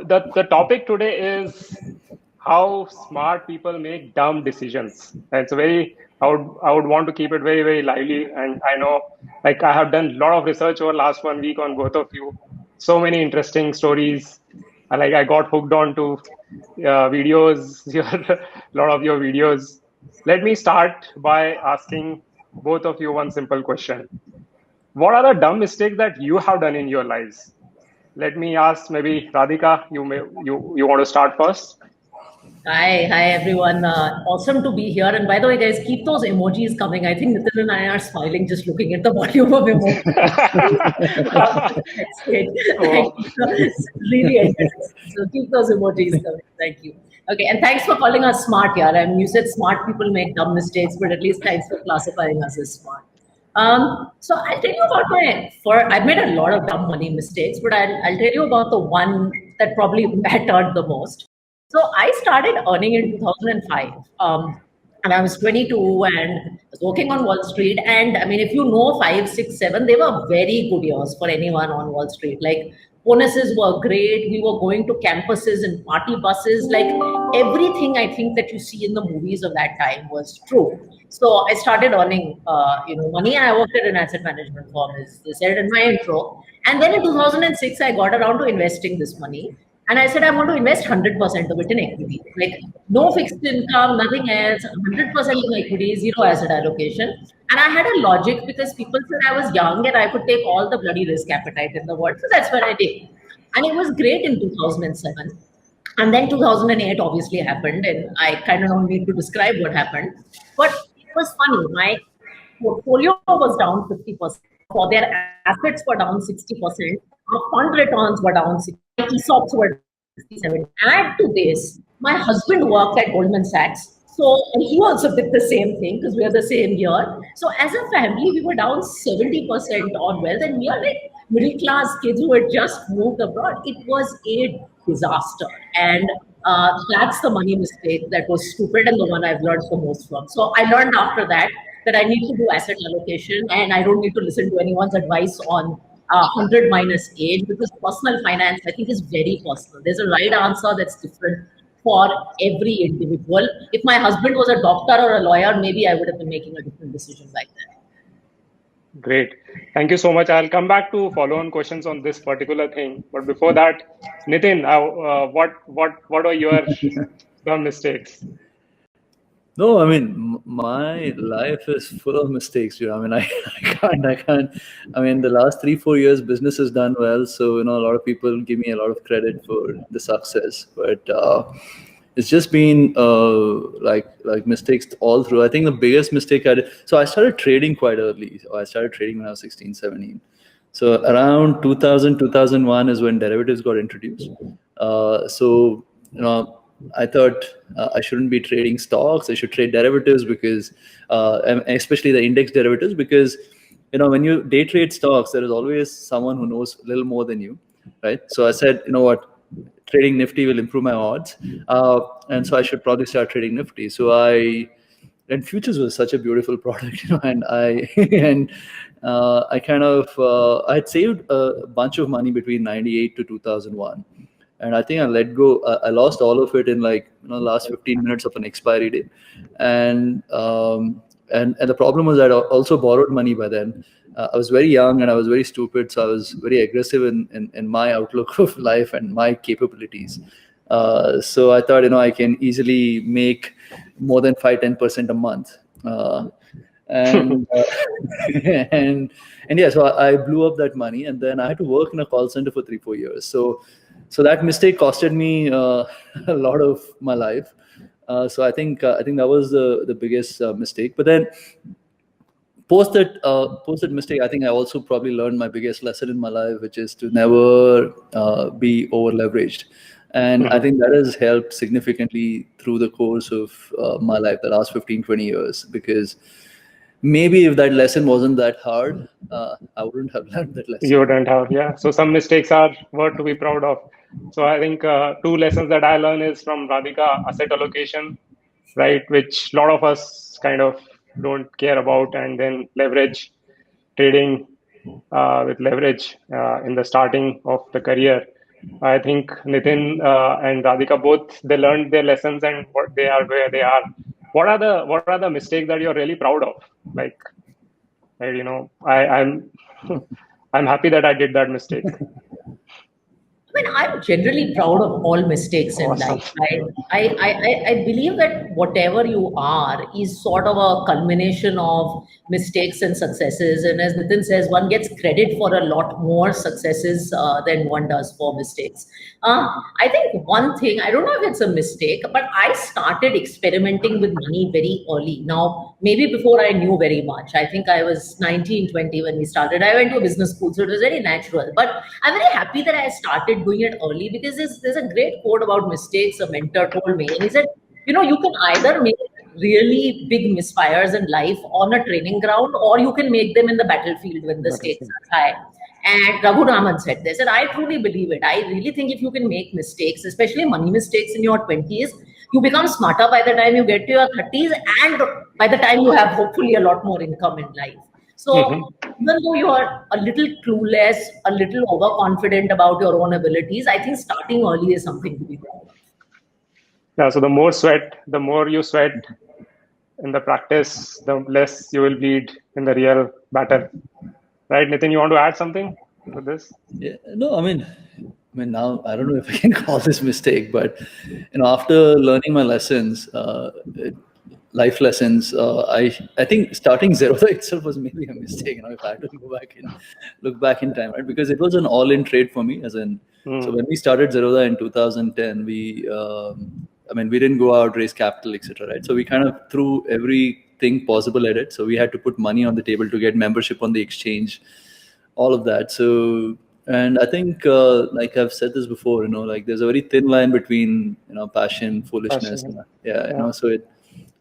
the topic today is how smart people make dumb decisions. And it's a very I would want to keep it very, very lively. And I know, like, I have done a lot of research over last 1 week on both of you. So many interesting stories. I got hooked on to videos, a lot of your videos. Let me start by asking both of you one simple question. What are the dumb mistakes that you have done in your lives? Let me ask, maybe Radhika, you want to start first? Hi everyone. Awesome to be here. And by the way, guys, keep those emojis coming. I think Nitin and I are smiling just looking at the volume of emojis. That's great. Thank Oh, you. It's really interesting. So keep those emojis coming. Thank you. Okay, and thanks for calling us smart, yeah. I mean, you said smart people make dumb mistakes, but at least thanks for classifying us as smart. So I'll tell you about I've made a lot of dumb money mistakes, but I'll tell you about the one that probably mattered the most. So I started earning in 2005. And I was 22 and was working on Wall Street. And I mean, if you know 5, 6, 7, they were very good years for anyone on Wall Street. Like bonuses were great. We were going to campuses and party buses. Like everything I think that you see in the movies of that time was true. So I started earning, money, and I worked at an asset management firm, as they said in my intro. And then in 2006, I got around to investing this money. And I said, I'm going to invest 100% of it in equity. Like no fixed income, nothing else, 100% in equity, zero asset allocation. And I had a logic because people said I was young and I could take all the bloody risk appetite in the world. So that's what I did. And it was great in 2007. And then 2008 obviously happened, and I kind of don't need to describe what happened. But it was funny. My portfolio was down 50%. For their assets were down 60%. Our fund returns were down 60%. ESOPs were 67%. Add to this, my husband worked at Goldman Sachs. So, and he also did the same thing because we are the same year. So, as a family, we were down 70% on wealth, and we are like middle class kids who had just moved abroad. It was a disaster. And that's the money mistake that was stupid and the one I've learned the most from. So, I learned after that I need to do asset allocation and I don't need to listen to anyone's advice on 100 minus age, because personal finance, I think, is very personal. There's a right answer that's different for every individual. If my husband was a doctor or a lawyer, maybe I would have been making a different decision like that. great. Thank you so much. I'll come back to follow-on questions on this particular thing. But before that, Nitin, what are your dumb mistakes? No, I mean, my life is full of mistakes. I mean, I can't. I mean, the last 3-4 years, business has done well. So, a lot of people give me a lot of credit for the success. But it's just been like mistakes all through. I think the biggest mistake I did. So I started trading quite early. So I started trading when I was 16, 17. So around 2000, 2001 is when derivatives got introduced. I thought I shouldn't be trading stocks. I should trade derivatives because, and especially the index derivatives, because, when you day trade stocks, there is always someone who knows a little more than you, right? So I said, you know what, trading Nifty will improve my odds. And so I should probably start trading Nifty. And futures was such a beautiful product, and I kind of, I had saved a bunch of money between 98 to 2001. And I think I let go. I lost all of it in last 15 minutes of an expiry date. And the problem was that I also borrowed money by then. I was very young and I was very stupid. So I was very aggressive in my outlook of life and my capabilities. So I thought, I can easily make more than 5-10% a month. And yeah, so I blew up that money, and then I had to work in a call center for 3-4 years. So that mistake costed me a lot of my life. So I think that was the biggest mistake. But then post that mistake, I think I also probably learned my biggest lesson in my life, which is to never be over leveraged. And I think that has helped significantly through the course of my life, the last 15-20 years, because maybe if that lesson wasn't that hard, I wouldn't have learned that lesson. You wouldn't have, yeah. So some mistakes are worth to be proud of. So I think 2 lessons that I learned is from Radhika: asset allocation, right, which a lot of us kind of don't care about, and then leverage, trading with leverage in the starting of the career. I think Nitin and Radhika both, they learned their lessons and what they are where they are. What are the mistakes that you're really proud of? Like, I'm I'm happy that I did that mistake. I mean, I'm generally proud of all mistakes in Awesome. life. I believe that whatever you are is sort of a culmination of mistakes and successes. And as Nitin says, one gets credit for a lot more successes than one does for mistakes. I think one thing, I don't know if it's a mistake, but I started experimenting with money very early. Now, maybe before I knew very much. I think I was 19, 20 when we started. I went to a business school, so it was very natural. But I'm very happy that I started doing it early because there's a great quote about mistakes a mentor told me. And he said, you can either make really big misfires in life on a training ground, or you can make them in the battlefield when the stakes are high. And Raghu Raman said this, and I truly believe it. I really think if you can make mistakes, especially money mistakes in your 20s, you become smarter by the time you get to your 30s, and by the time you have hopefully a lot more income in life. So even though you are a little clueless, a little overconfident about your own abilities, I think starting early is something to be proud of. Yeah, so the more you sweat in the practice, the less you will bleed in the real battle. Right, Nitin, you want to add something to this? Yeah, no, I mean, now I don't know if I can call this mistake, but after learning my lessons, life lessons, I think starting Zerodha itself was maybe a mistake. If I had to look back in time, right? Because it was an all-in trade for me. So when we started Zerodha in 2010, we didn't go out, raise capital, etc. Right? So we kind of threw everything possible at it. So we had to put money on the table to get membership on the exchange, all of that. So, and I think, like I've said this before, like there's a very thin line between, passion, foolishness. Yeah. So it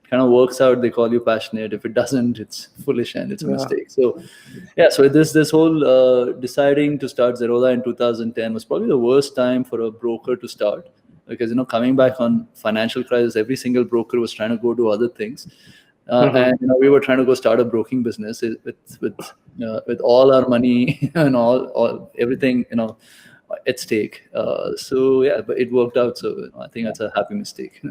kind of works out. They call you passionate. If it doesn't, it's foolish and it's a mistake. So, so this whole deciding to start Zerodha in 2010 was probably the worst time for a broker to start, because coming back on financial crisis, every single broker was trying to go do other things. And we were trying to go start a broking business with all our money and all everything at stake. So yeah, but it worked out. So I think that's a happy mistake.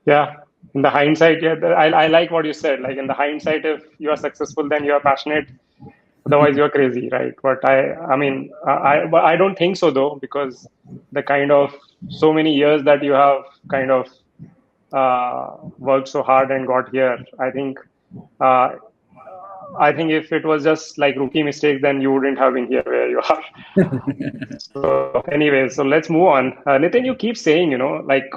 Yeah, in the hindsight, yeah, I like what you said. Like in the hindsight, if you are successful, then you are passionate. Otherwise, you're crazy, right? But I don't think so though, because the kind of so many years that you have kind of worked so hard and got here, I think if it was just like rookie mistakes, then you wouldn't have been here where you are. So anyway, so let's move on. Nitin, you keep saying, like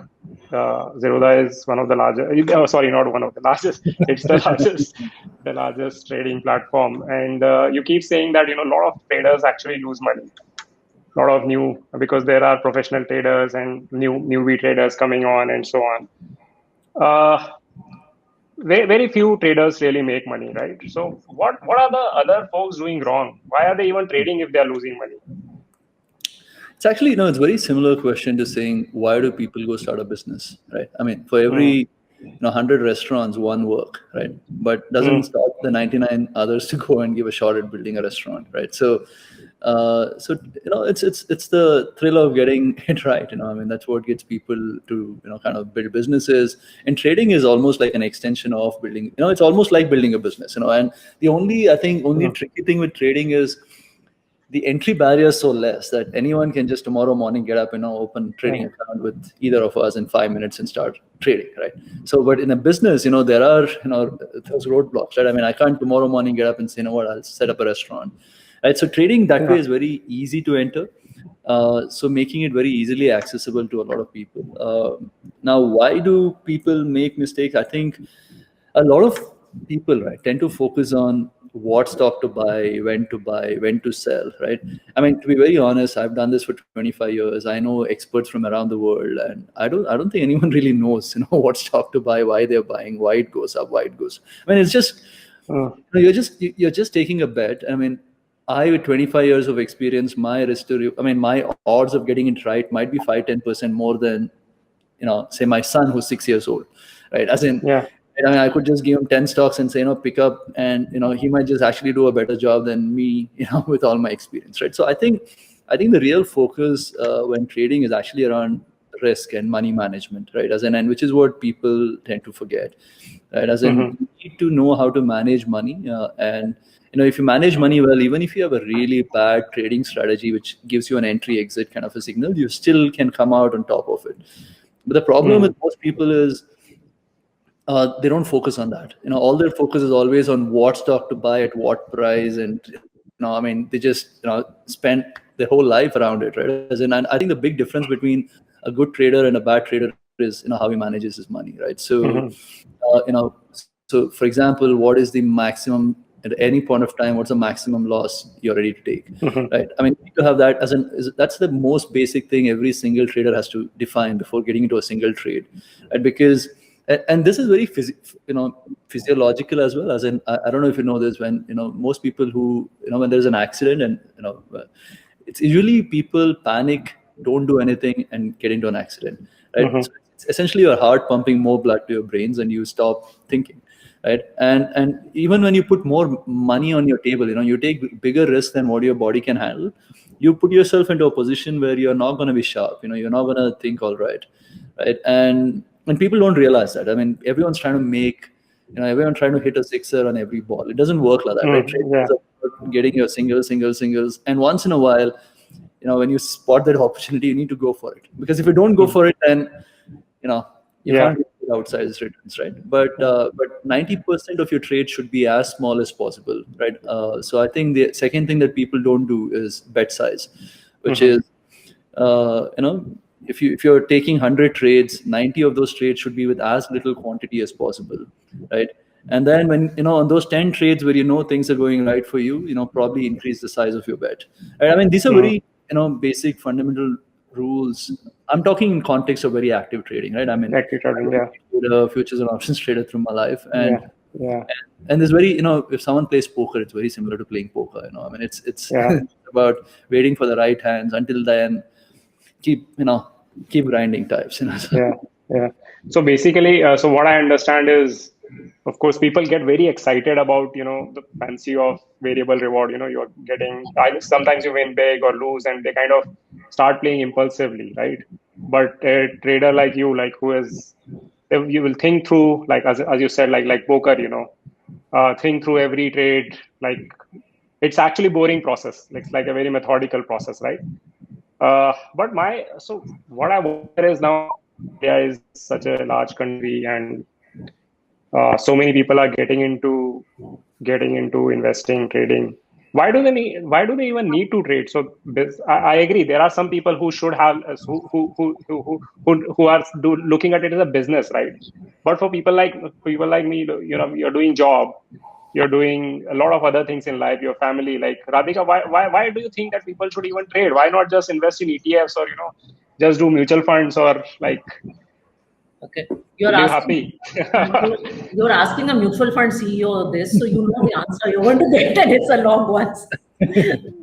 Zerodha is one of the largest. Sorry, not one of the largest. It's the largest trading platform. And you keep saying that a lot of traders actually lose money. A lot of because there are professional traders and newbie traders coming on and so on. Very few traders really make money, right? So what are the other folks doing wrong? Why are they even trading if they are losing money? It's actually, it's a very similar question to saying, why do people go start a business, right? I mean, for every 100 restaurants, one work, right? But doesn't stop the 99 others to go and give a shot at building a restaurant, right? So it's the thrill of getting it right. That's what gets people to kind of build businesses. And trading is almost like an extension of building. It's almost like building a business. And the only tricky thing with trading is the entry barrier is so less that anyone can just tomorrow morning get up and open trading account with either of us in 5 minutes and start trading, right? So, but in a business, there are those roadblocks, right? I can't tomorrow morning get up and say, what, I'll set up a restaurant. Right, so trading that way is very easy to enter. So making it very easily accessible to a lot of people. Now, why do people make mistakes? I think a lot of people, right, tend to focus on what stock to buy, when to sell, right? To be very honest, I've done this for 25 years. I know experts from around the world, and I don't think anyone really knows, what stock to buy, why they're buying, why it goes up, why it goes. It's just you're just taking a bet. I, with 25 years of experience, my odds of getting it right might be 5-10% more than, say my son who's 6 years old, right? I could just give him 10 stocks and say, pick up, and, he might just actually do a better job than me, with all my experience, right? So I think I think the real focus when trading is actually around risk and money management, right? And which is what people tend to forget, right? You need to know how to manage money, and if you manage money well, even if you have a really bad trading strategy which gives you an entry exit kind of a signal, you still can come out on top of it. But the problem with most people is they don't focus on that. All their focus is always on what stock to buy at what price, and they just spend their whole life around it, right? And I think the big difference between a good trader and a bad trader is how he manages his money, right? So so for example, what is the maximum at any point of time? What's the maximum loss you're ready to take, right? You need to have that that's the most basic thing every single trader has to define before getting into a single trade, right? Because and this is very physiological as well. I don't know if you know this, when most people who when there's an accident, and it's usually people panic, don't do anything, and get into an accident, right? So it's essentially your heart pumping more blood to your brains, and you stop thinking, right? And even when you put more money on your table, you take bigger risks than what your body can handle. You put yourself into a position where you're not going to be sharp. You're not going to think all right? And people don't realize that. Everyone's trying to everyone trying to hit a sixer on every ball. It doesn't work like that, right? Getting your singles, and once in a while, when you spot that opportunity, you need to go for it. Because if you don't go for it, then you can't get outside returns, right? But 90% of your trade should be as small as possible, right? So I think the second thing that people don't do is bet size, which is if you're taking 100 trades, 90 of those trades should be with as little quantity as possible, right? And then when on those 10 trades where things are going right for you, probably increase the size of your bet. Right? These are very basic fundamental rules. I'm talking in context of very active trading, right? Active trading, futures and options trader through my life, and there's very if someone plays poker, it's very similar to playing poker. It's about waiting for the right hands. Until then, keep grinding types. So basically, so what I understand is, of course, people get very excited about the fancy of variable reward. You're getting, sometimes you win big or lose, and they kind of start playing impulsively, right? But a trader like you, who is, you will think through, as you said, like poker, think through every trade. It's actually boring process. It's like a very methodical process, right? But what I wonder is, now India is such a large country, and so many people are getting into investing, trading. Why do they even need to trade? So I agree, there are some people who should have who are looking at it as a business, right? But for people like me, you're doing job, you're doing a lot of other things in life, your family. Like Radhika, why do you think that people should even trade? Why not just invest in ETFs, or just do mutual funds, or Okay, you're happy. You're asking a mutual fund CEO this, so you know the answer you're going to get, and it's a long one.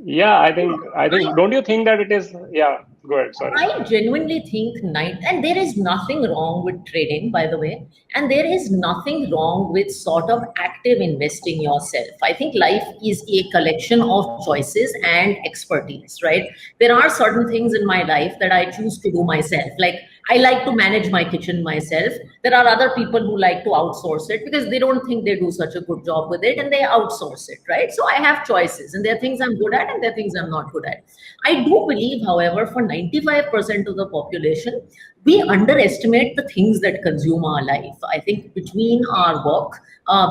Yeah, I think. Don't you think that it is? Yeah, go ahead. Sorry. I genuinely think and there is nothing wrong with trading, by the way, and there is nothing wrong with sort of active investing yourself. I think life is a collection of choices and expertise, right? There are certain things in my life that I choose to do myself. Like, I like to manage my kitchen myself. There are other people who like to outsource it because they don't think they do such a good job with it, and they outsource it, right? So I have choices, and there are things I'm good at and there are things I'm not good at. I do believe, however, for 95% of the population, we underestimate the things that consume our life. I think between our work,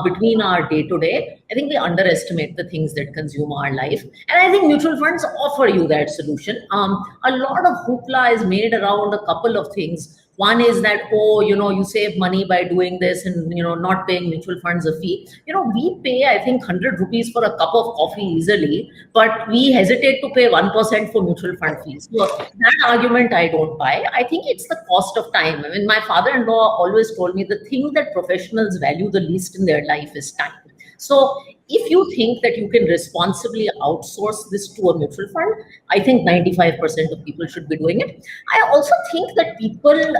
between our day-to-day, I think we underestimate the things that consume our life. And I think mutual funds offer you that solution. A lot of hoopla is made around a couple of things. One is that, you save money by doing this and, not paying mutual funds a fee. We pay, I think, 100 rupees for a cup of coffee easily, but we hesitate to pay 1% for mutual fund fees. So that argument I don't buy. I think it's the cost of time. My father-in-law always told me the thing that professionals value the least in their life is time. So if you think that you can responsibly outsource this to a mutual fund, I think 95% of people should be doing it. I also think that people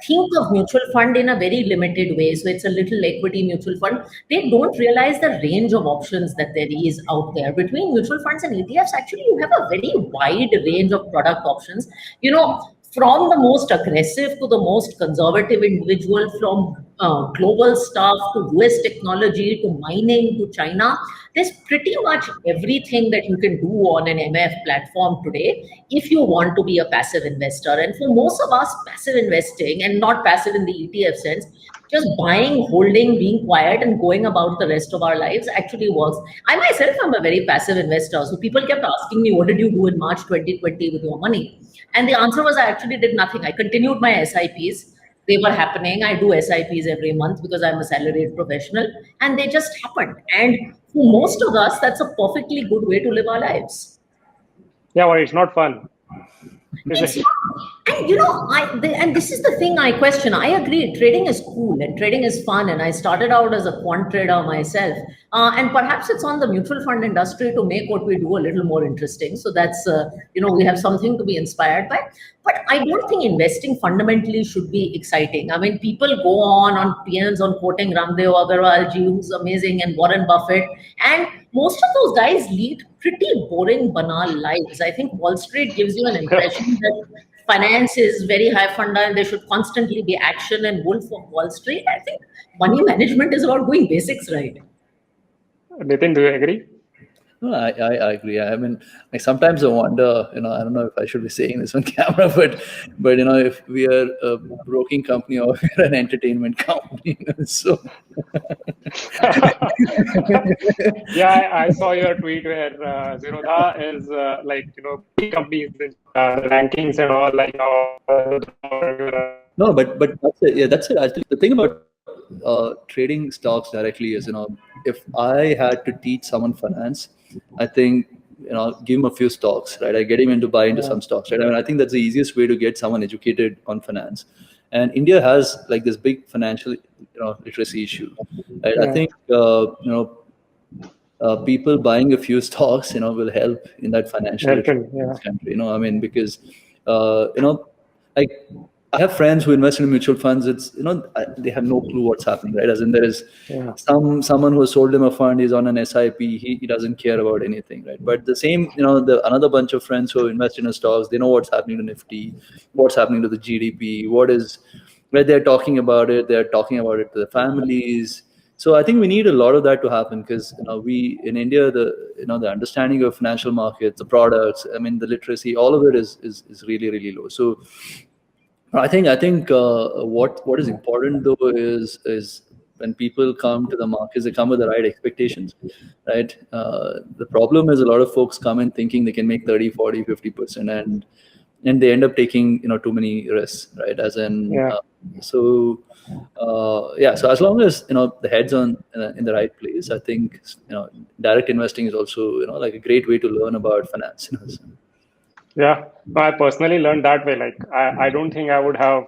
think of mutual fund in a very limited way. So it's a little equity mutual fund. They don't realize the range of options that there is out there. Between mutual funds and ETFs, actually, you have a very wide range of product options. From the most aggressive to the most conservative individual, from global stuff to US technology to mining to China, there's pretty much everything that you can do on an MF platform today if you want to be a passive investor. And for most of us, passive investing, and not passive in the ETF sense, just buying, holding, being quiet, and going about the rest of our lives actually works. I myself am a very passive investor. So people kept asking me, what did you do in March 2020 with your money? And the answer was, I actually did nothing. I continued my SIPs. They were happening. I do SIPs every month because I'm a salaried professional, and they just happened. And for most of us, that's a perfectly good way to live our lives. Yeah, well, it's not fun. It's not, and and this is the thing I question. I agree, trading is cool and trading is fun, and I started out as a quant trader myself. And perhaps it's on the mutual fund industry to make what we do a little more interesting. So that's we have something to be inspired by. But I don't think investing fundamentally should be exciting. I mean, people go on PNs on quoting Ramdev Agarwalji, who's amazing, and Warren Buffett, and most of those guys lead pretty boring, banal lives. I think Wall Street gives you an impression that finance is very high funda and there should constantly be action and wolf of Wall Street. I think money management is about doing basics right. Nitin, do you agree? No, I agree. I mean, like sometimes I wonder, I don't know if I should be saying this on camera, but if we are a broking company or we're an entertainment company, so. Yeah, I saw your tweet where Zerodha is big companies rankings and all No, but that's it. Yeah, that's it. Actually, the thing about trading stocks directly is, if I had to teach someone finance, I think, give him a few stocks, right? I get him to buy into some stocks, right? I mean, I think that's the easiest way to get someone educated on finance. And India has like this big financial, literacy issue, right? I think, people buying a few stocks, will help in that financial literacy in this country. I mean, because, like, I have friends who invest in mutual funds. It's they have no clue what's happening, right? As in, there is someone who has sold him a fund. He's on an SIP. He doesn't care about anything, right? But the same, another bunch of friends who invest in stocks. They know what's happening to Nifty, what's happening to the GDP, where they're talking about it. They're talking about it to their families. So I think we need a lot of that to happen because we in India, the understanding of financial markets, the products, I mean, the literacy, all of it is really, really low. So I think what is important though is when people come to the markets, they come with the right expectations, right? The problem is a lot of folks come in thinking they can make 30, 40, 50%, and they end up taking too many risks, right? As in, so as long as the head's on in the right place, I think direct investing is also like a great way to learn about finance. Yeah, I personally learned that way. Like, I don't think I would have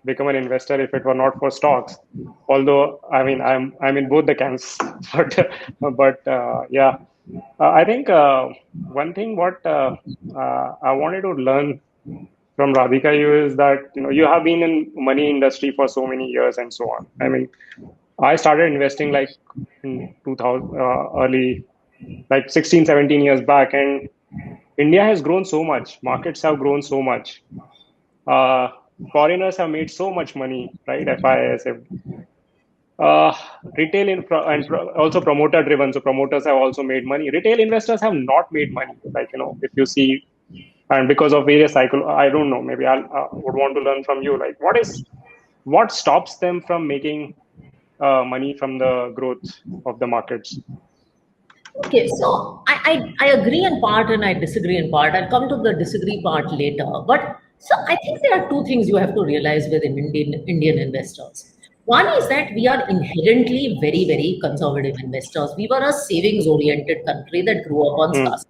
become an investor if it were not for stocks. Although, I mean, I'm in both the camps. But I think one thing what I wanted to learn from Radhika you is that you have been in money industry for so many years and so on. I mean, I started investing like in 2000 early, like 16, 17 years back, and India has grown so much. Markets have grown so much. Foreigners have made so much money, right? FIS, retail and also promoter driven. So promoters have also made money. Retail investors have not made money. Like, if you see, and because of various cycle, I don't know, maybe I would want to learn from you. Like, what stops them from making money from the growth of the markets? Okay, so I agree in part and I disagree in part. I'll come to the disagree part later. But so I think there are two things you have to realize with Indian investors. One is that we are inherently very, very conservative investors. We were a savings-oriented country that grew up on scarcity.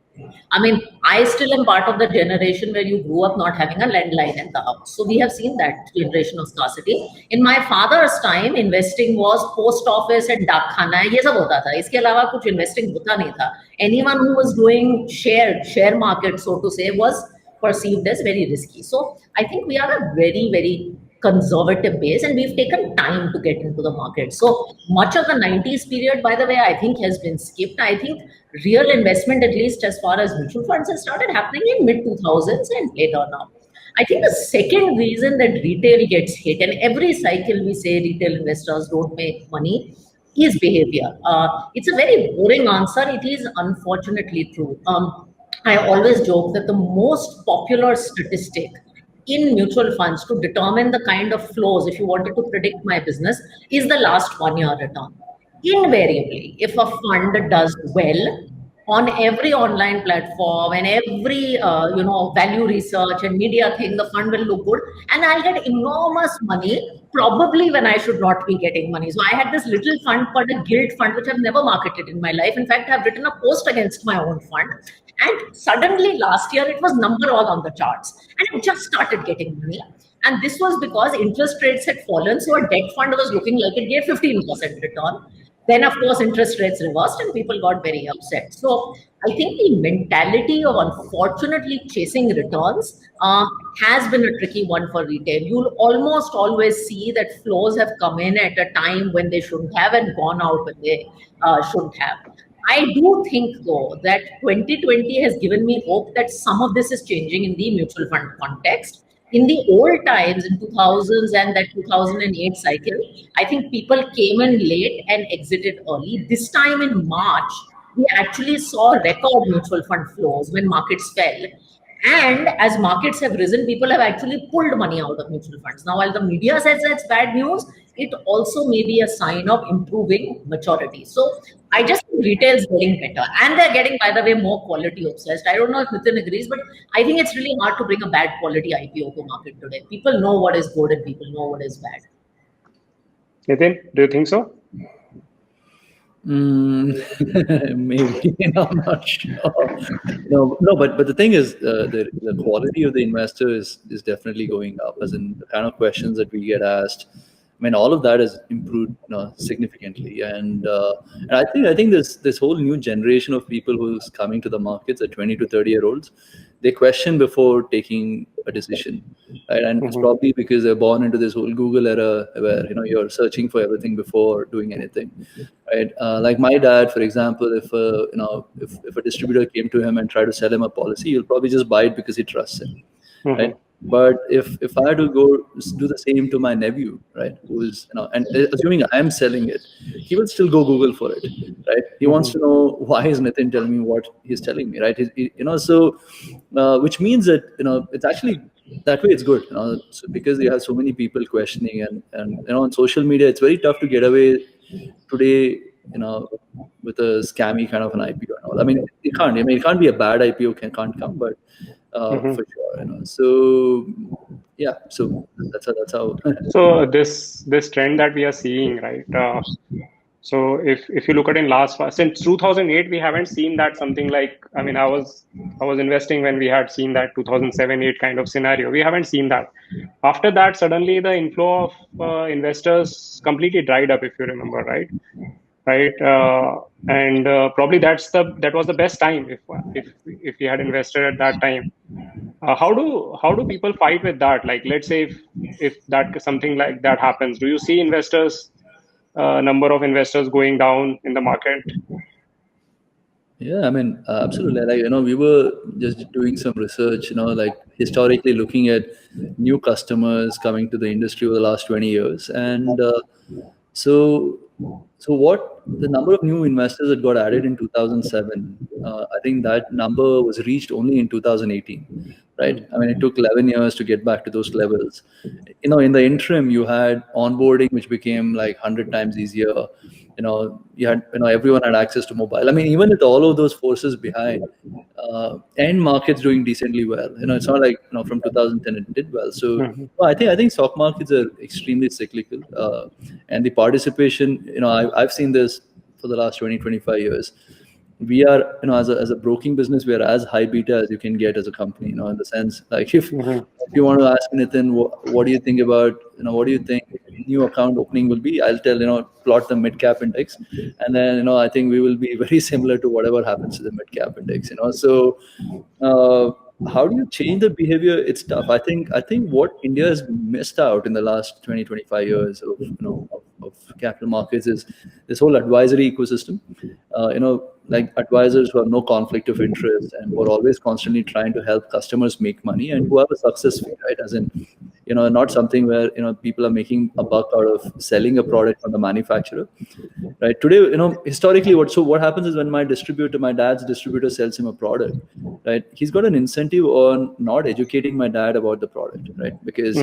I mean, I still am part of the generation where you grew up not having a landline in the house. So we have seen that generation of scarcity. In my father's time, investing was post office and dakkhana. ये सब होता था. इसके अलावा कुछ investing होता नहीं था. Anyone who was doing share market, so to say, was perceived as very risky. So I think we are a very, very conservative base, and we've taken time to get into the market. So much of the 90s period, by the way, I think has been skipped. I think real investment, at least as far as mutual funds, has started happening in mid 2000s and later now. I think the second reason that retail gets hit, and every cycle we say retail investors don't make money, is behavior. It's a very boring answer. It is unfortunately true. I always joke that the most popular statistic in mutual funds to determine the kind of flows, if you wanted to predict my business, is the last 1 year return. Invariably, if a fund does well on every online platform and every value research and media thing, the fund will look good, and I'll get enormous money probably when I should not be getting money. So I had this little fund called a guild fund, which I've never marketed in my life. In fact, I've written a post against my own fund, and suddenly last year it was number all on the charts, and it just started getting money. And this was because interest rates had fallen, so a debt fund was looking like it gave 15% return. Then, of course, interest rates reversed and people got very upset. So I think the mentality of unfortunately chasing returns has been a tricky one for retail. You'll almost always see that flows have come in at a time when they shouldn't have and gone out when they shouldn't have. I do think, though, that 2020 has given me hope that some of this is changing in the mutual fund context. In the old times, in 2000s and that 2008 cycle, I think people came in late and exited early. This time in March, we actually saw record mutual fund flows when markets fell. And as markets have risen, people have actually pulled money out of mutual funds. Now, while the media says that's bad news, it also may be a sign of improving maturity. So I just think retail is getting better. And they're getting, by the way, more quality obsessed. I don't know if Nitin agrees, but I think it's really hard to bring a bad quality IPO to market today. People know what is good and people know what is bad. Nitin, do you think so? Maybe. I'm not sure. No, but the thing is, the quality of the investor is definitely going up. As in the kind of questions that we get asked, I mean, all of that has improved significantly, and I think this whole new generation of people who's coming to the markets at 20 to 30-year-olds, they question before taking a decision, right? And it's probably because they're born into this whole Google era where you're searching for everything before doing anything, right? Like my dad, for example, if a distributor came to him and tried to sell him a policy, he'll probably just buy it because he trusts him, right? But if I had to go do the same to my nephew, right, who's and assuming I'm selling it, he will still go Google for it, right? He wants to know, why is Nitin telling me what he's telling me, right? So which means that it's actually that way it's good, so because you have so many people questioning, and on social media it's very tough to get away today, with a scammy kind of an IPO. I mean, it can't be a bad IPO, can't come, but for sure, so yeah, so that's how So this trend that we are seeing, right? So if you look at since 2008, we haven't seen that something like, I mean, I was investing when we had seen that 2007-8 kind of scenario. We haven't seen that. After that, suddenly the inflow of investors completely dried up, if you remember, right? And probably that was the best time if we had invested at that time. How do people fight with that? Like, let's say if that something like that happens, do you see number of investors going down in the market? Yeah, I mean, absolutely. Like, we were just doing some research, like historically looking at new customers coming to the industry over the last 20 years. And so what the number of new investors that got added in 2007, I think that number was reached only in 2018, right? I mean, it took 11 years to get back to those levels. In the interim, you had onboarding, which became like 100 times easier. You had, everyone had access to mobile. I mean, even with all of those forces behind, end markets doing decently well. It's not like, from 2010 it did well. So I think stock markets are extremely cyclical, and the participation, I've seen this for the last 20-25 years. We are, as a broking business, we are as high beta as you can get as a company, in the sense, like, if you want to ask Nitin, what do you think about, what do you think new account opening will be? I'll tell, plot the mid-cap index. And then, I think we will be very similar to whatever happens to the mid-cap index, So how do you change the behavior? It's tough. I think what India has missed out in the last 20-25 years of of capital markets is this whole advisory ecosystem. Like advisors who have no conflict of interest and who are always constantly trying to help customers make money and who have a success fee, right? As in, not something where people are making a buck out of selling a product from the manufacturer, right? Today, historically, what happens is when my dad's distributor sells him a product, right? He's got an incentive on not educating my dad about the product, right? Because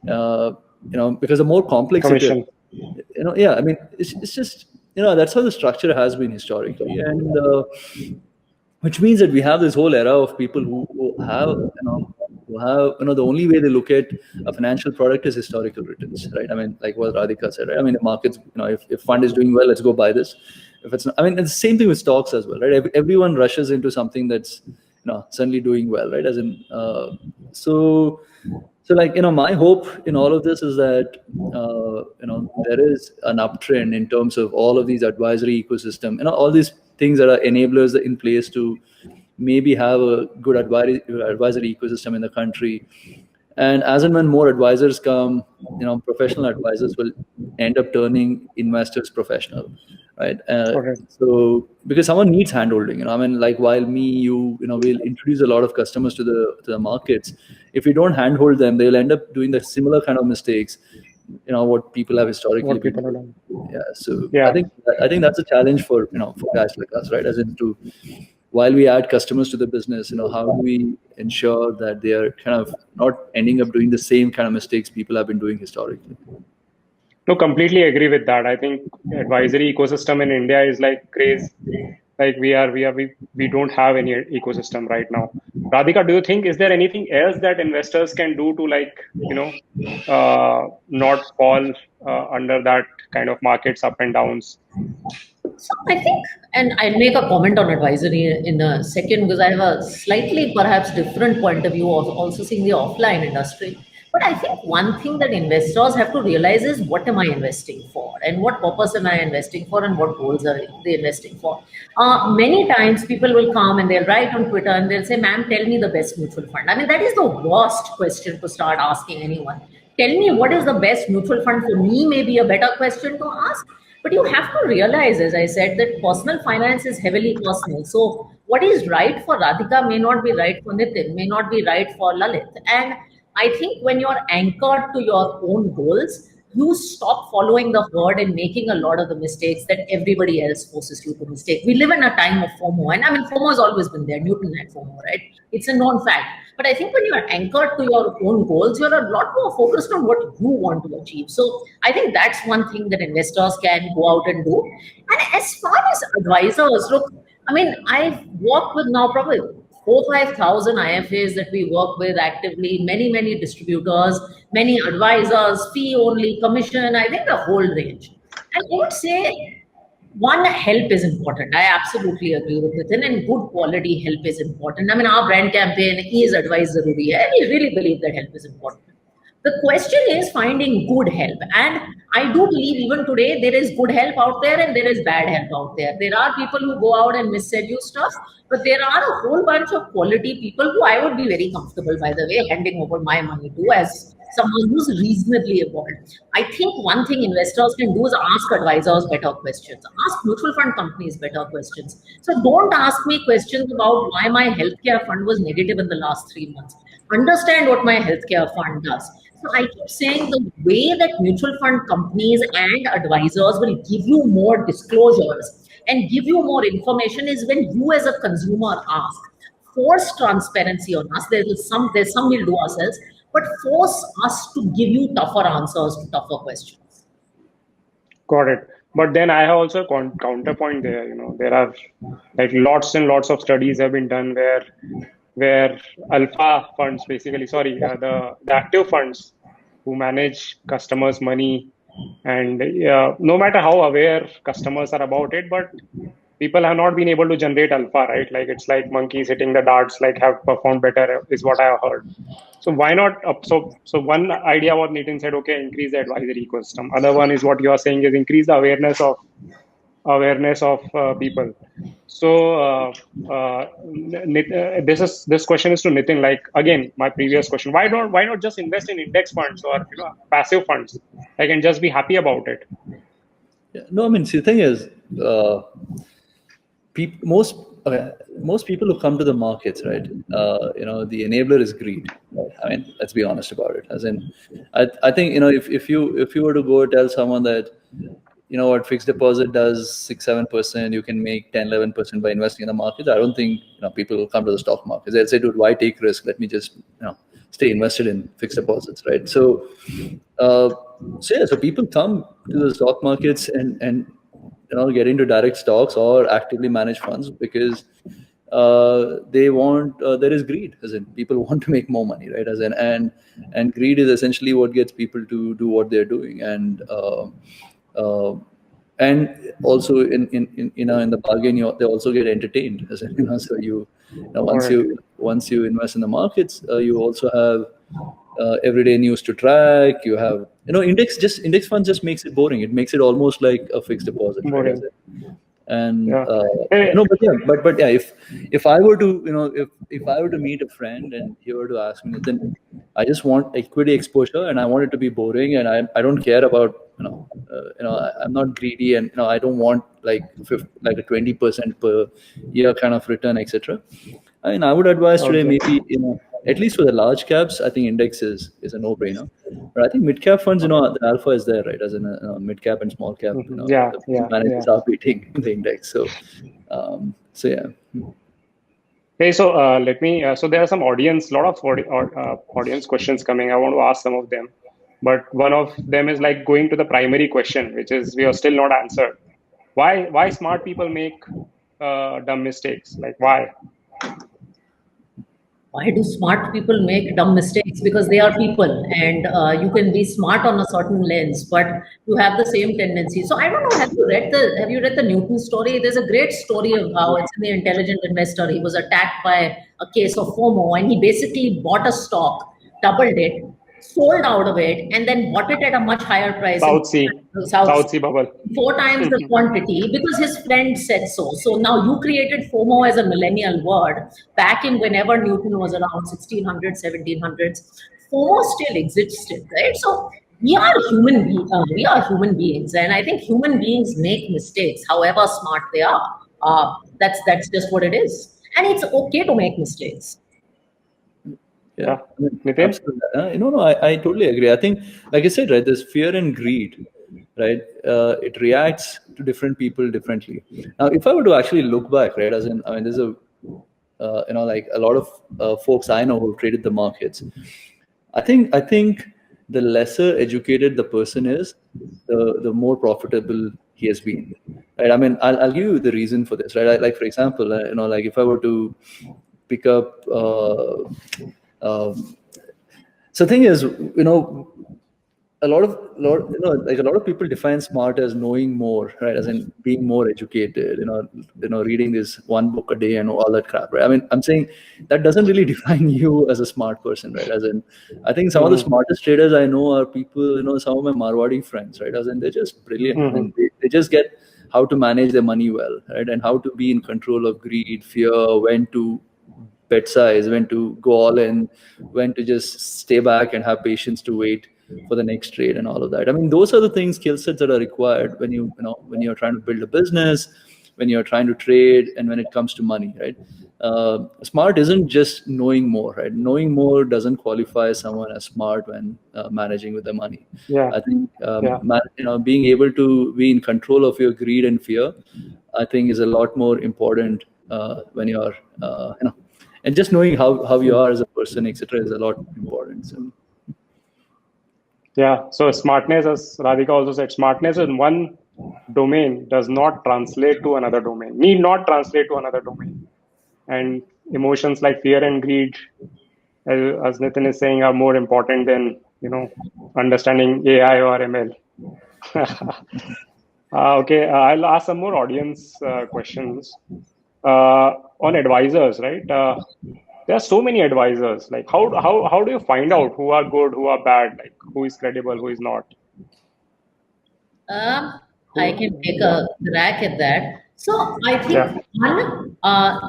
because the more complex it is, Commission. yeah, I mean, it's just that's how the structure has been historically, and which means that we have this whole era of people who have the only way they look at a financial product is historical returns, right? I mean, like what Radhika said, right? I mean, the markets, if fund is doing well, let's go buy this. If it's not, I mean, it's the same thing with stocks as well, right? Everyone rushes into something that's suddenly doing well, right? As in, so like, my hope in all of this is that there is an uptrend in terms of all of these advisory ecosystem, all these things that are enablers in place to maybe have a good advisory ecosystem in the country. And as and when more advisors come, professional advisors will end up turning investors professional, right? Okay. So because someone needs handholding, I mean, like while we'll introduce a lot of customers to the markets. If we don't handhold them, they'll end up doing the similar kind of mistakes, what people have historically What been people have doing. done. Yeah. So Yeah. I think that's a challenge for for guys like us, right? As in while we add customers to the business, how do we ensure that they are kind of not ending up doing the same kind of mistakes people have been doing historically? No, completely agree with that. I think advisory ecosystem in India is like crazy. Like we don't have any ecosystem right now. Radhika, do you think is there anything else that investors can do to not fall under that kind of markets up and downs? So I think, and I'll make a comment on advisory in a second because I have a slightly perhaps different point of view of also seeing the offline industry. But I think one thing that investors have to realize is what am I investing for and what purpose am I investing for and what goals are they investing for. Many times people will come and they'll write on Twitter and they'll say, ma'am, tell me the best mutual fund. I mean, that is the worst question to start asking anyone. Tell me what is the best mutual fund for me may be a better question to ask. But you have to realize, as I said, that personal finance is heavily personal. So what is right for Radhika may not be right for Nitin, may not be right for Lalit. And I think when you're anchored to your own goals, you stop following the herd and making a lot of the mistakes that everybody else forces you to mistake. We live in a time of FOMO, and I mean, FOMO has always been there. Newton had FOMO, right? It's a known fact. But I think when you're anchored to your own goals, you're a lot more focused on what you want to achieve. So I think that's one thing that investors can go out and do. And as far as advisors, look, I mean, I've worked with now probably 4,000-5,000 IFAs that we work with actively, many distributors, many advisors, fee only, commission, I think the whole range. And I would say one, help is important. I absolutely agree with Nitin, and good quality help is important. I mean, our brand campaign is advice zaruri hai. We really believe that help is important. The question is finding good help. And I do believe even today there is good help out there and there is bad help out there. There are people who go out and missell you stuff, but there are a whole bunch of quality people who I would be very comfortable, by the way, handing over my money to as someone who's reasonably evolved. I think one thing investors can do is ask advisors better questions, ask mutual fund companies better questions. So don't ask me questions about why my healthcare fund was negative in the last 3 months. Understand what my healthcare fund does. So I keep saying the way that mutual fund companies and advisors will give you more disclosures and give you more information is when you as a consumer ask. Force transparency on us. There's some we'll do ourselves, but force us to give you tougher answers to tougher questions. Got it. But then I have also a counterpoint there. There are like lots and lots of studies have been done where alpha funds, basically, the active funds who manage customers' money, and no matter how aware customers are about it, but people have not been able to generate alpha, right? Like it's like monkeys hitting the darts, like have performed better is what I have heard. So why not? So one idea what Nitin said, okay, increase the advisory ecosystem. Other one is what you are saying is increase the awareness of awareness of people. So this question is to Nitin. Like again, my previous question: why not just invest in index funds or passive funds? I can just be happy about it. Yeah. No, I mean, see, the thing is, most people who come to the markets, right? The enabler is greed. Right? I mean, let's be honest about it. As in, I think if you were to go tell someone that what fixed deposit does 6-7%, you can make 10-11% by investing in the market. I don't think people will come to the stock market. They'll say, dude, why take risk? Let me just stay invested in fixed deposits, right? So people come to the stock markets and get into direct stocks or actively manage funds because they want there is greed, as in people want to make more money, right? As in and greed is essentially what gets people to do what they're doing, and also in the bargain they also get entertained, as in, so once you invest in the markets, you also have everyday news to track. You have index funds just makes it boring. It makes it almost like a fixed deposit, right? And but yeah, if I were to if I were to meet a friend and he were to ask me, then I just want equity exposure and I want it to be boring, and I don't care about I'm not greedy, and I don't want like a 20% per year kind of return, etc. I mean, I would advise today maybe at least for the large caps, I think index is a no-brainer. But I think mid-cap funds, the alpha is there, right? As in mid-cap and small cap, the managers are beating the index. So yeah. Okay, so let me. So there are some lot of audience questions coming. I want to ask some of them, but one of them is like going to the primary question, which is we are still not answered. Why smart people make dumb mistakes? Like why? Why do smart people make dumb mistakes? Because they are people, and you can be smart on a certain lens, but you have the same tendency. So I don't know. Have you read the Newton story? There's a great story of how it's in the Intelligent Investor. He was attacked by a case of FOMO, and he basically bought a stock, doubled it, sold out of it, and then bought it at a much higher price. South Sea bubble. 4 times the quantity because his friend said so. So now you created FOMO as a millennial word. Back in whenever Newton was around 1600s, 1700s, FOMO still existed, right? So we are human beings, and I think human beings make mistakes, however smart they are. That's just what it is, and it's okay to make mistakes. Yeah, Nitin? I totally agree. I think, like I said, right, there's fear and greed, right? It reacts to different people differently. Now, if I were to actually look back, right, as in, I mean, there's like a lot of folks I know who traded the markets. I think the lesser educated the person is, the more profitable he has been, right? I mean, I'll give you the reason for this, right? Like for example, like if I were to pick up. So the thing is, a lot of people define smart as knowing more, right? As in being more educated, reading this one book a day and all that crap, right? I mean, I'm saying that doesn't really define you as a smart person, right? As in, I think some of the smartest traders I know are people, some of my Marwadi friends, right? As in, they're just brilliant. I mean, they just get how to manage their money well, right? And how to be in control of greed, fear, when to bet size, when to go all in, when to just stay back and have patience to wait for the next trade and all of that. I mean, those are the things, skill sets that are required when you're trying to build a business, when you're trying to trade, and when it comes to money, right? Smart isn't just knowing more, right? Knowing more doesn't qualify someone as smart when managing with their money. I think being able to be in control of your greed and fear, I think, is a lot more important when you're and just knowing how you are as a person, etc., is a lot important. So yeah, so smartness, as Radhika also said, smartness in one domain does not translate to another domain, need not translate to another domain. And emotions like fear and greed, as Nitin is saying, are more important than understanding AI or ML. Okay, I'll ask some more audience questions on advisors, right? There are so many advisors. Like, how do you find out who are good, who are bad, like who is credible, who is not? I can take a crack at that. So I think Yeah. one,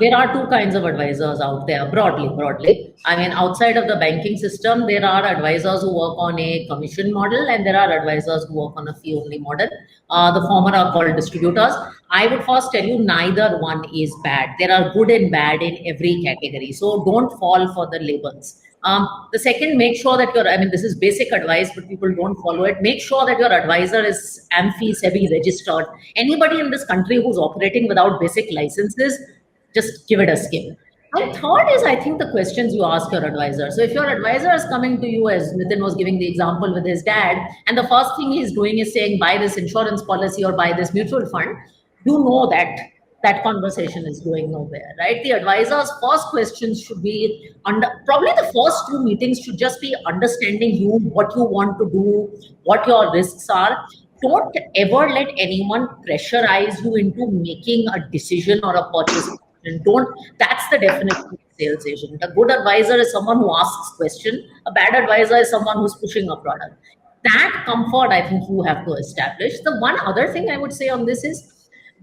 there are two kinds of advisors out there broadly. I mean, outside of the banking system, there are advisors who work on a commission model, and there are advisors who work on a fee-only model. The former are called distributors. I would first tell you neither one is bad. There are good and bad in every category. So don't fall for the labels. The second, make sure that I mean, this is basic advice, but people don't follow it. Make sure that your advisor is AMFI, SEBI registered. Anybody in this country who's operating without basic licenses, just give it a skip. And third is, I think, the questions you ask your advisor. So if your advisor is coming to you, as Nitin was giving the example with his dad, and the first thing he's doing is saying, buy this insurance policy or buy this mutual fund, you know that that conversation is going nowhere, right? The advisor's first questions should be probably the first two meetings should just be understanding you, what you want to do, what your risks are. Don't ever let anyone pressurize you into making a decision or a purchase. Don't. That's the definition of a sales agent. A good advisor is someone who asks questions. A bad advisor is someone who's pushing a product. That comfort, I think, you have to establish. The one other thing I would say on this is,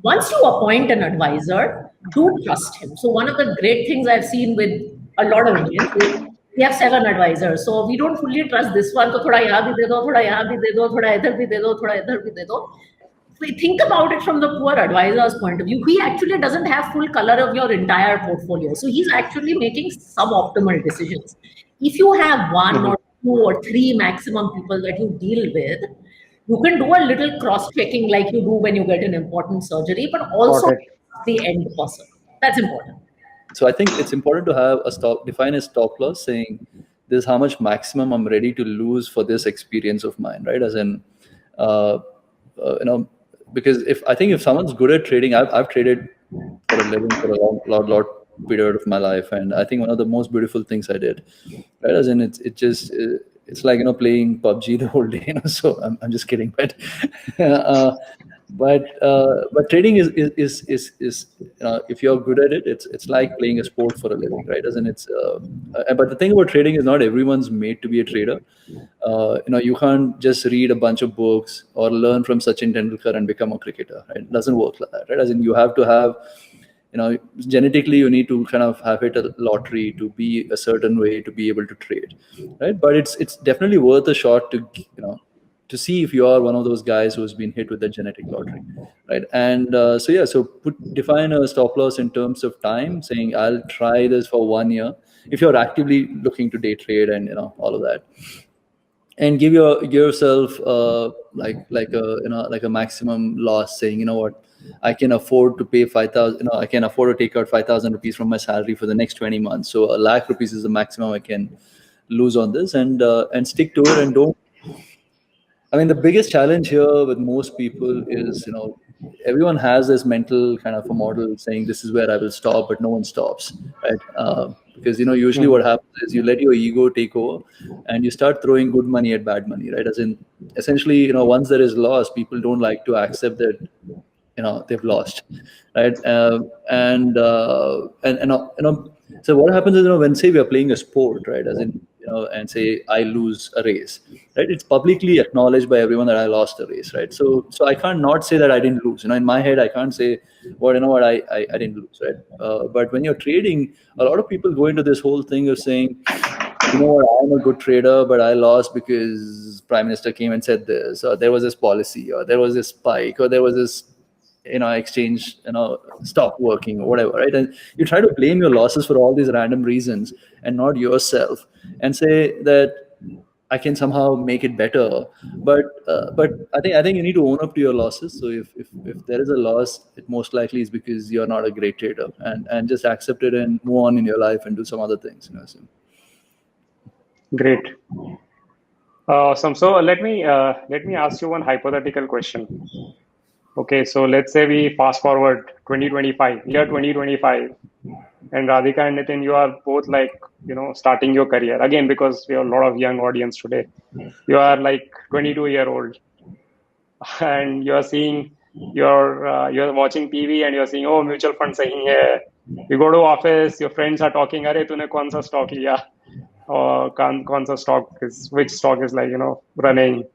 once you appoint an advisor, do trust him. So one of the great things I've seen with a lot of Indians is we have 7 advisors. So we don't fully trust this one. So thoda yahan bhi de do, thoda yahan bhi de do, thoda idhar bhi de do, thoda idhar bhi de do. If we think about it from the poor advisor's point of view, he actually doesn't have full color of your entire portfolio. So he's actually making suboptimal decisions. If you have one or 2 or 3 maximum people that you deal with, you can do a little cross-checking like you do when you get an important surgery, but also the end person. That's important. So I think it's important to have define a stop loss saying this is how much maximum I'm ready to lose for this experience of mine, right? As in, because if someone's good at trading, I've traded for a living for a lot period of my life, and I think one of the most beautiful things I did, right? As in, it's like playing PUBG the whole day, So I'm just kidding, but but trading is if you're good at it, it's like playing a sport for a living, right? As in, but the thing about trading is not everyone's made to be a trader. You can't just read a bunch of books or learn from Sachin Tendulkar and become a cricketer, right? It doesn't work like that, right? As in, you have to have genetically you need to kind of have hit a lottery to be a certain way to be able to trade, right? But it's definitely worth a shot to see if you are one of those guys who's been hit with the genetic lottery, right? And so define a stop loss in terms of time, saying I'll try this for 1 year if you're actively looking to day trade and all of that, and give yourself like a maximum loss, saying what, I can afford to pay 5,000. I can afford to take out 5,000 rupees from my salary for the next 20 months. So a lakh rupees is the maximum I can lose on this, and stick to it. And don't. I mean, the biggest challenge here with most people is everyone has this mental kind of a model saying this is where I will stop, but no one stops, right? Because usually what happens is you let your ego take over, and you start throwing good money at bad money, right? As in, essentially, once there is loss, people don't like to accept that they've lost, right? So what happens is when say we are playing a sport, right? As in and say I lose a race, right? It's publicly acknowledged by everyone that I lost a race, right? So I can't not say that I didn't lose. In my head I can't say, well, I didn't lose, right? But when you're trading, a lot of people go into this whole thing of saying, I'm a good trader, but I lost because Prime Minister came and said this, or there was this policy, or there was this spike, or there was this exchange stopped working or whatever, right? And you try to blame your losses for all these random reasons and not yourself, and say that I can somehow make it better. But I think you need to own up to your losses. So if there is a loss, it most likely is because you're not a great trader, and just accept it and move on in your life and do some other things. So. Great. Awesome. So let me ask you one hypothetical question. Okay, so let's say we fast forward 2025, year 2025, and Radhika and Nitin, you are both starting your career again, because we have a lot of young audience today. You are 22-year-old, and you are seeing you're watching TV and you're seeing, oh, mutual fund sahi hai. You go to office, your friends are talking, "Arey, tune kaun sa stock liya?" Or kaun sa stock is, which stock is running.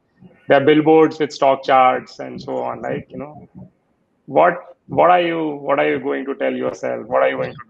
there are billboards with stock charts and so on. Like, what are you going to tell yourself? What are you going to do?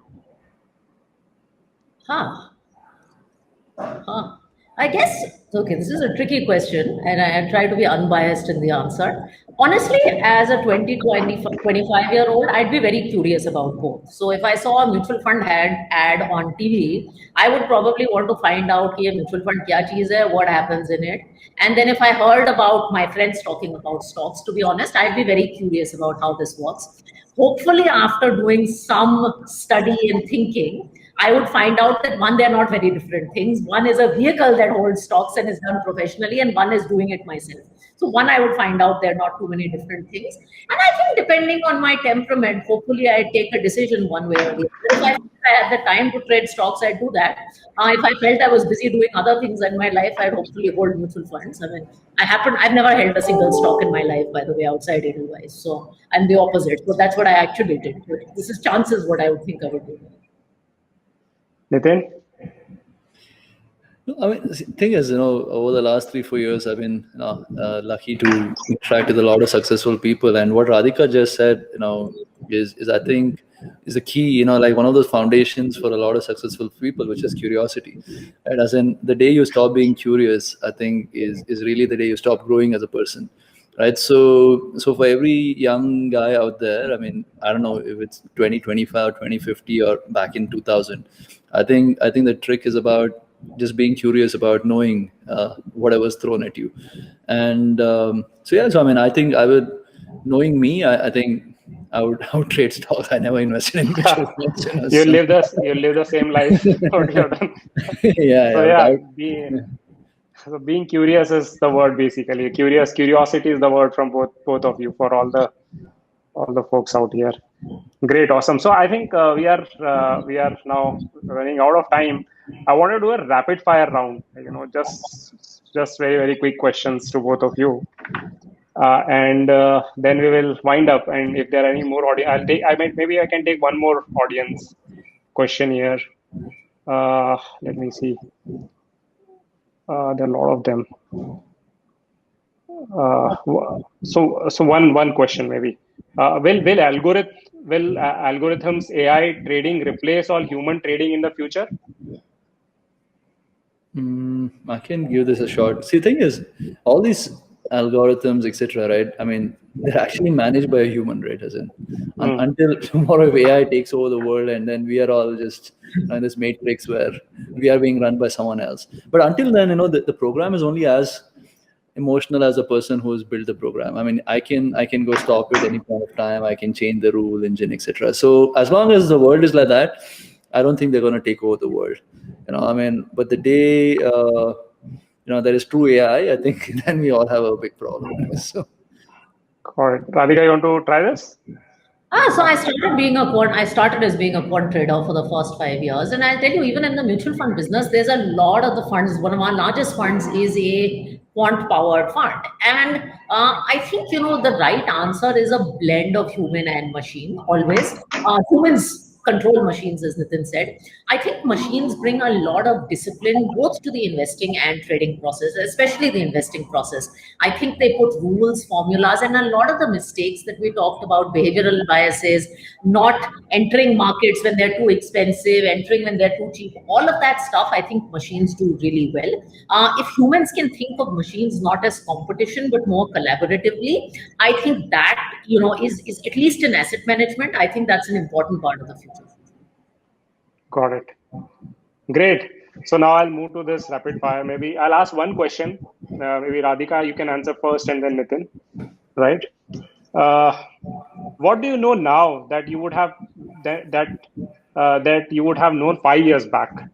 I guess, okay, this is a tricky question, and I try to be unbiased in the answer. Honestly, as a 25-year-old, I'd be very curious about both. So if I saw a mutual fund ad on TV, I would probably want to find out कि ये mutual fund क्या चीज़ है, what happens in it. And then if I heard about my friends talking about stocks, to be honest, I'd be very curious about how this works. Hopefully, after doing some study and thinking, I would find out that one, they're not very different things. One is a vehicle that holds stocks and is done professionally, and one is doing it myself. So one, I would find out they're not too many different things. And I think depending on my temperament, hopefully I take a decision one way or the other. If I had the time to trade stocks, I'd do that. If I felt I was busy doing other things in my life, I'd hopefully hold mutual funds. I mean, I've never held a single stock in my life, by the way, outside Edelweiss. So I'm the opposite. So that's what I actually did. This is chances what I would think I would do. Nitin? I mean, the thing is, over the last 3-4 years, I've been lucky to interact with a lot of successful people. And what Radhika just said, is I think is the key. Like one of those foundations for a lot of successful people, which is curiosity. And as in the day you stop being curious, I think is really the day you stop growing as a person. Right. So for every young guy out there, I mean, I don't know if it's 2025 or 2050 or back in 2000. I think the trick is about just being curious about knowing whatever's thrown at you. And so I mean, I think I would, knowing me, I think I would trade stocks. I never invested in mutual funds. You live the same life. So being curious is the word basically. Curiosity is the word from both of you for all the folks out here. Great, awesome. So I think we are now running out of time. I want to do a rapid fire round. Just very very quick questions to both of you, and then we will wind up. And if there are any more audience, maybe I can take one more audience question here. Let me see. There are a lot of them. So one question maybe. Will algorithms AI trading replace all human trading in the future? I can give this a shot. See, the thing is, all these algorithms, etc., right? I mean, they're actually managed by a human, right? As in, until tomorrow, if AI takes over the world, and then we are all just in this matrix where we are being run by someone else. But until then, the program is only as emotional as a person who's built the program. I mean, I can go stop it any point of time. I can change the rule engine, etc. So as long as the world is like that, I don't think they're going to take over the world. I mean, but the day there is true AI, I think then we all have a big problem. So, correct. Radhika, you want to try this? So I started as being a quant trader for the first 5 years, and I'll tell you, even in the mutual fund business, there's a lot of the funds. One of our largest funds is a quant-powered fund, and I think the right answer is a blend of human and machine. Always, humans control machines, as Nitin said. I think machines bring a lot of discipline both to the investing and trading process, especially the investing process. I think they put rules, formulas, and a lot of the mistakes that we talked about, behavioral biases, not entering markets when they're too expensive, entering when they're too cheap, all of that stuff, I think machines do really well. If humans can think of machines not as competition, but more collaboratively, I think that, is at least in asset management, I think that's an important part of the future. Got it. Great. So now I'll move to this rapid fire. Maybe I'll ask one question. Maybe Radhika, you can answer first, and then Nitin. Right? What do you know now that you would have that you would have known 5 years back?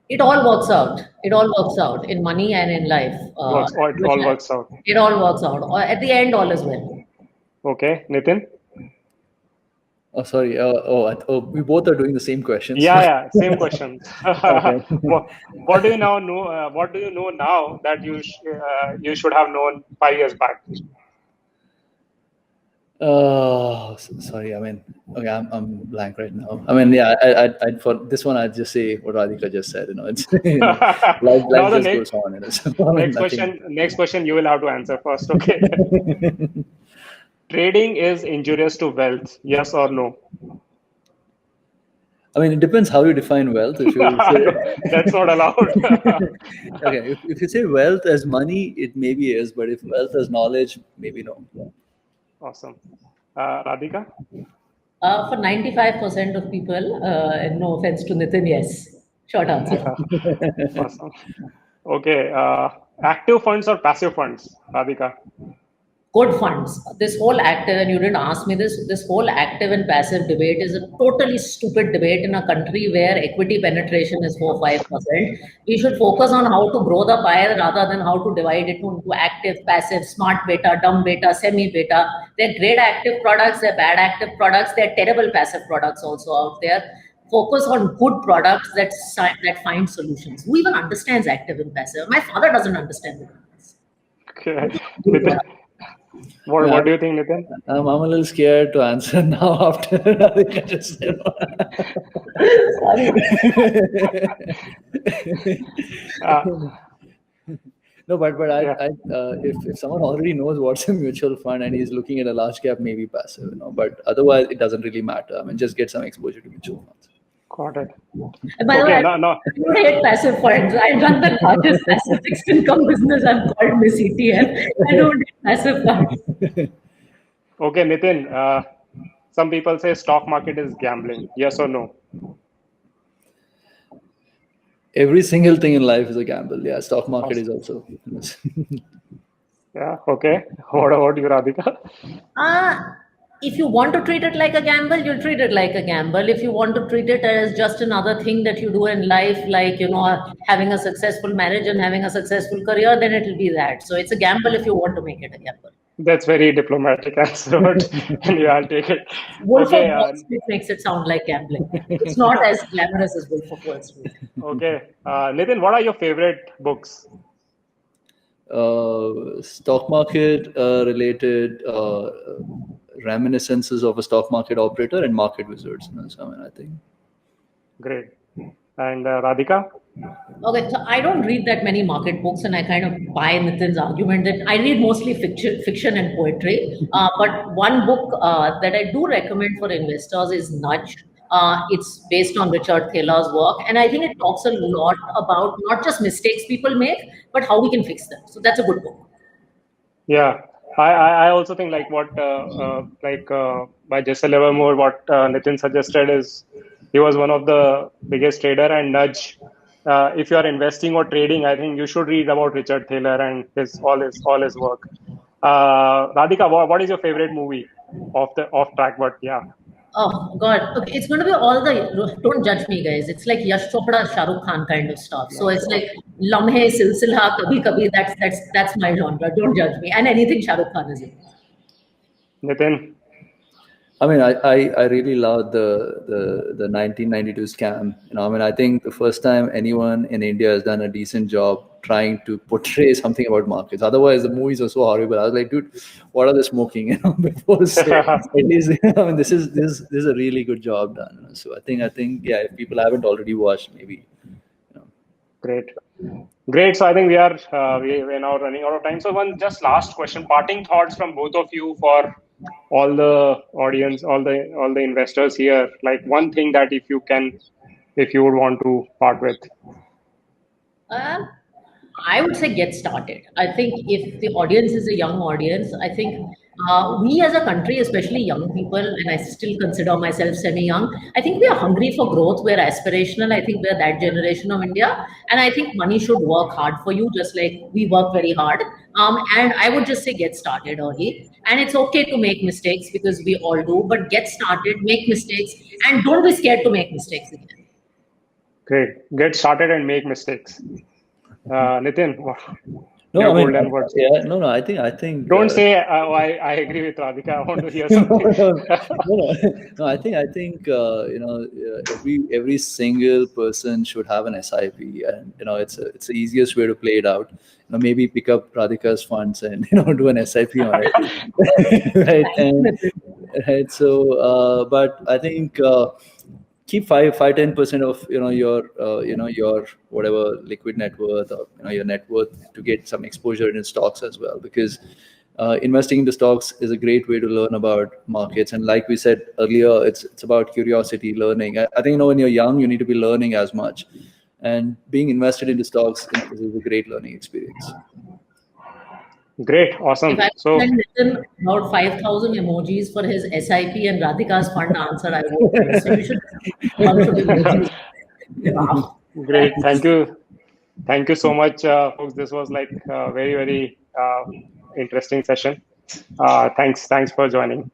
It all works out. It all works out in money and in life. It all works out. It all works out. At the end, all is well. Okay, Nitin. Oh, sorry. We both are doing the same questions. Yeah, same questions. What do you now know? What do you know now that you should have known 5 years back? Sorry. I mean, okay, I'm blank right now. I mean, yeah, I for this one, I'd just say what Radhika just said. It's Now life the just goes on. So, I mean, nothing. next question you will have to answer first. Okay. Trading is injurious to wealth, yes or no? I mean, it depends how you define wealth. If you No, that's not allowed. okay, if you say wealth as money, it maybe is, but if wealth as knowledge, maybe no. Awesome. Radhika? For 95% of people, no offense to Nitin, yes. Short answer. Awesome. Okay. Active funds or passive funds, Radhika? Good funds. This whole active, and you didn't ask me this, this whole active and passive debate is a totally stupid debate in a country where equity penetration is 4-5%. We should focus on how to grow the pie rather than how to divide it into active, passive, smart beta, dumb beta, semi beta. They're great active products, they're bad active products, they're terrible passive products also out there. Focus on good products that find solutions. Who even understands active and passive? My father doesn't understand the difference. Okay. Good Nitin, product. what do you think, Nitin? I'm a little scared to answer now after Radhika just said. Uh, No, but yeah. if someone already knows what's a mutual fund and he's looking at a large cap, maybe passive, But otherwise, it doesn't really matter. I mean, just get some exposure to mutual funds. Got it. And by the Okay. way, No, no. I don't hate passive funds. I run the largest passive fixed income business. I'm called Miss ETF. I don't hate passive funds. Okay, Nitin. Some people say stock market is gambling. Yes or no? Every single thing in life is a gamble. Yeah, stock market is Awesome. also. Yeah. Okay. What about you, Radhika? Uh, if you want to treat it like a gamble, you'll treat it like a gamble. If you want to treat it as just another thing that you do in life, like, having a successful marriage and having a successful career, then it'll be that. So it's a gamble if you want to make it a gamble. That's very diplomatic answer, but yeah, I'll take it. Wolf of Okay. Wall Street makes it sound like gambling. It's not as glamorous as Wolf of Wall Street. Okay. Nitin, what are your favorite books? Stock market related reminiscences of a stock market operator and market wizards. So, I mean, I think. Great. And Radhika? Okay, so I don't read that many market books, and I kind of buy Nitin's argument that I read mostly fiction and poetry. But one book that I do recommend for investors is Nudge. It's based on Richard Thaler's work, and I think it talks a lot about not just mistakes people make, but how we can fix them. So that's a good book. Yeah. I also think like what by Jesse Livermore, what Nitin suggested is he was one of the biggest trader, and Nudge. If you are investing or trading, I think you should read about Richard Thaler and his work. Radhika, what is your favorite movie off track? But yeah, Oh God! Okay, it's going to be all the. Don't judge me, guys. It's like Yash Chopra, Shah Rukh Khan kind of stuff. So it's like Lamhe, Silsila, Kabhi Kabhi. That's my genre. Don't judge me. And anything Shah Rukh Khan is in. Nitin. I mean, I really love the 1992 scam. I mean, I think the first time anyone in India has done a decent job trying to portray something about markets. Otherwise, the movies are so horrible. I was like, dude, what are they smoking? Before at least, I mean, this is a really good job done. So I think, yeah, if people haven't already watched, maybe. Great. So I think we're now running out of time. So one just last question, parting thoughts from both of you for all the audience, all the investors here. Like one thing that if you would want to part with. I would say get started. I think if the audience is a young audience, I think we as a country, especially young people, and I still consider myself semi-young, I think we are hungry for growth. We're aspirational. I think we're that generation of India. And I think money should work hard for you, just like we work very hard. And I would just say get started early. And it's okay to make mistakes because we all do, but get started, make mistakes, and don't be scared to make mistakes again. Great. Get started and make mistakes. Nitin. No, your I mean, golden words. yeah, no. I think. Don't say, I agree with Radhika. I want to hear No, something. no. I think every single person should have an SIP, and it's the easiest way to play it out. Maybe pick up Radhika's funds and do an SIP on it, right? Right. So, but I think keep 5-10% of your whatever liquid net worth, or your net worth, to get some exposure in stocks as well, because investing into stocks is a great way to learn about markets. And like we said earlier, it's about curiosity, learning. I think when you're young, you need to be learning as much, and being invested into stocks is a great learning experience. Great, awesome. If I So send Nitin about 5,000 emojis for his SIP and Radhika's fund answer, I would. So you should bunch of emojis. Wow. great, thank you so much, folks. This was like a very interesting session. Thanks for joining.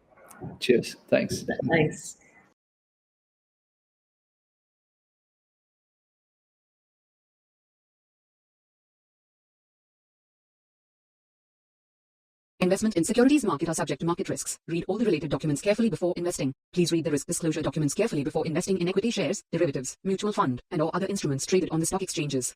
Cheers. Thanks. Thanks. Investment in securities market are subject to market risks. Read all the related documents carefully before investing. Please read the risk disclosure documents carefully before investing in equity shares, derivatives, mutual fund, and or other instruments traded on the stock exchanges.